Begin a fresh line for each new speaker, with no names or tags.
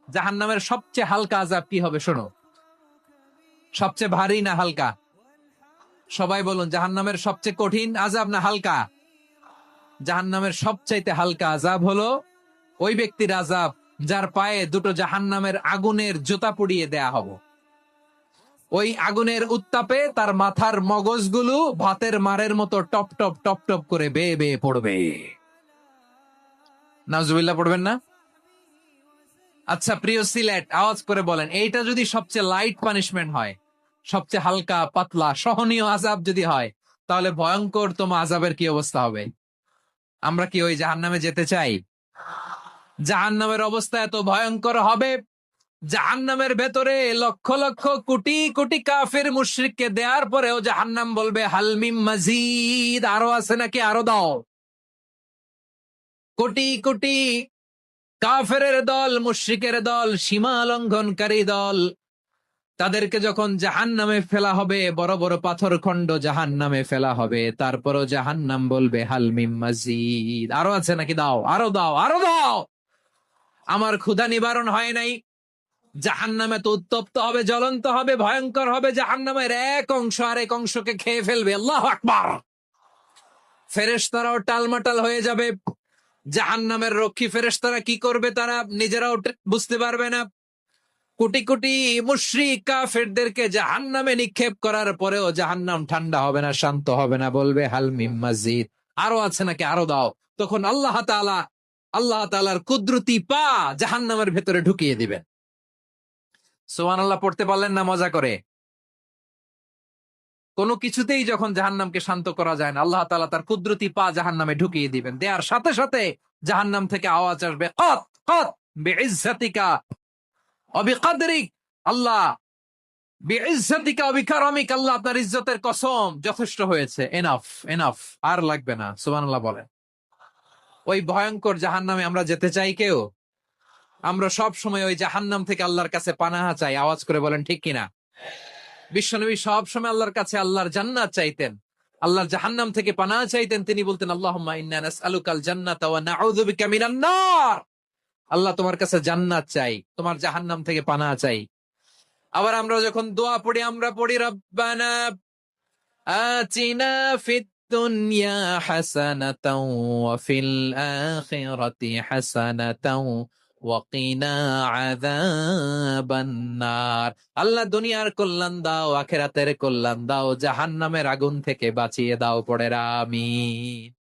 জাহান্নামের সবচেয়ে হালকা আযাব কি হবে শোনো। সবচেয়ে ভারী না হালকা? সবাই বলুন, জাহান্নামের সবচেয়ে কঠিন আযাব না হালকা? জাহান্নামের সবচাইতে হালকা আযাব হলো ওই ব্যক্তির আযাব যার পায়ে দুটো জাহান্নামের আগুনের জুতা পরিয়ে দেয়া হবে। ওই আগুনের উত্তাপে তার মাথার মগজগুলো ভাতের মারের মতো টপ টপ টপ টপ করে বেয়ে বেয়ে পড়বে। নাউজুবিল্লাহ পড়বেন না? আচ্ছা প্রিয় সিলেট, আওয়াজ করে বলেন, এইটা যদি সবচেয়ে লাইট পানিশমেন্ট হয়, সবচেয়ে হালকা পাতলা সহনীয় আযাব যদি হয়, তাহলে ভয়ঙ্কর তোমার আযাবের কি অবস্থা হবে? আমরা কি ওই জাহান্নামে যেতে চাই? জাহান্নামের অবস্থা এত ভয়ঙ্কর হবে, জাহান্নামের ভেতরে লক্ষ লক্ষ কোটি কোটি কাফির মুশরিককে দেওয়ার পরেও জাহান্নাম বলবে হালমিম মাজিদ, আরো আছে নাকি, আরো দাও। কোটি কোটি কাফেরের দল, মুশরিকের দল, সীমা লঙ্ঘনকারী দল, তাদেরকে যখন জাহান্নামে ফেলা হবে, বড় বড় পাথর খণ্ড জাহান্নামে ফেলা হবে, তারপরও জাহান্নাম বলবে হালমিম মাজিদ, আরো আছে নাকি, দাও, আরো দাও, আরো দাও। আমার ক্ষুধা নিবারণ হয় নাই। জাহান্নামে তো উত্তপ্ত হবে, জ্বলন্ত হবে, ভয়ঙ্কর হবে। জাহান্নামের এক অংশ আরেক অংশকে খেয়ে ফেলবে। আল্লাহু আকবার। ফেরেশতারাও টালমাটাল হয়ে যাবে। জাহান্নামের রক্ষী ফেরেশতারা কি করবে তারা নিজেরাও বুঝতে পারবে না। কোটি কোটি মুশরিক কাফেরদেরকে জাহান্নামে নিক্ষেপ করার পরেও জাহান্নাম ঠান্ডা হবে না, শান্ত হবে না, বলবে হাল মিম মাজিদ, আরো আছে নাকি, আরো দাও। তখন আল্লাহ তাআলার কুদরতি পা জাহান্নামের ভেতরে ঢুকিয়ে দিবেন। সুবহানাল্লাহ পড়তে পারলেন না মজা করে? কোনো কিছুতেই যখন জাহান্নামকে শান্ত করা যায় না, আল্লাহ তাআলা তার কুদরতি পা জাহান্নামে ঢুকিয়ে দিবেন। দেয়ার সাথে সাথে জাহান্নাম থেকে আওয়াজ আসবে, কত কত বিইজ্জাতিকা ওয়া বিকদরিক, আল্লাহ বিইজ্জাতিকা ওয়া বিকারামিক, আল্লাহ আপনার ইজ্জতের কসম, যথেষ্ট হয়েছে, এনাফ এনাফ, আর লাগবে না। সুবহানাল্লাহ বলেন। ওই ভয়ঙ্কর জাহান্নামে আমরা যেতে চাই কেউ? আমরা সব সময় ওই জাহান্নাম থেকে আল্লাহর কাছে পানাহা চাই। আওয়াজ করে বলেন ঠিক কিনা? বিশ্বনবী সব সময় আল্লাহর কাছে আল্লাহর জান্নাত চাইতেন, আল্লাহর জাহান্নাম থেকে পানাহ চাইতেন। তিনি বলতেন আল্লাহুম্মা ইন্না নাসআলুকাল জান্নাতা ওয়া নাউযু বিকা মিনান নার। আল্লাহ তোমার কাছে জান্নাত চাই, তোমার জাহান্নাম থেকে পানাহ চাই। আবার আমরা যখন দোয়া পড়ি, আমরা পড়ি রব্বানা আতিনা ফিদ দুনিয়া হাসানাতাও ওয়া ফিল আখিরাতি হাসানাতাও ওয়া কিনা আযাবান নার। আল্লাহ দুনিয়ার কল্যাণ দাও, আখিরাতের কল্যাণ দাও, জাহান্নামের আগুন থেকে বাঁচিয়ে দাও। পড়ে আমিন।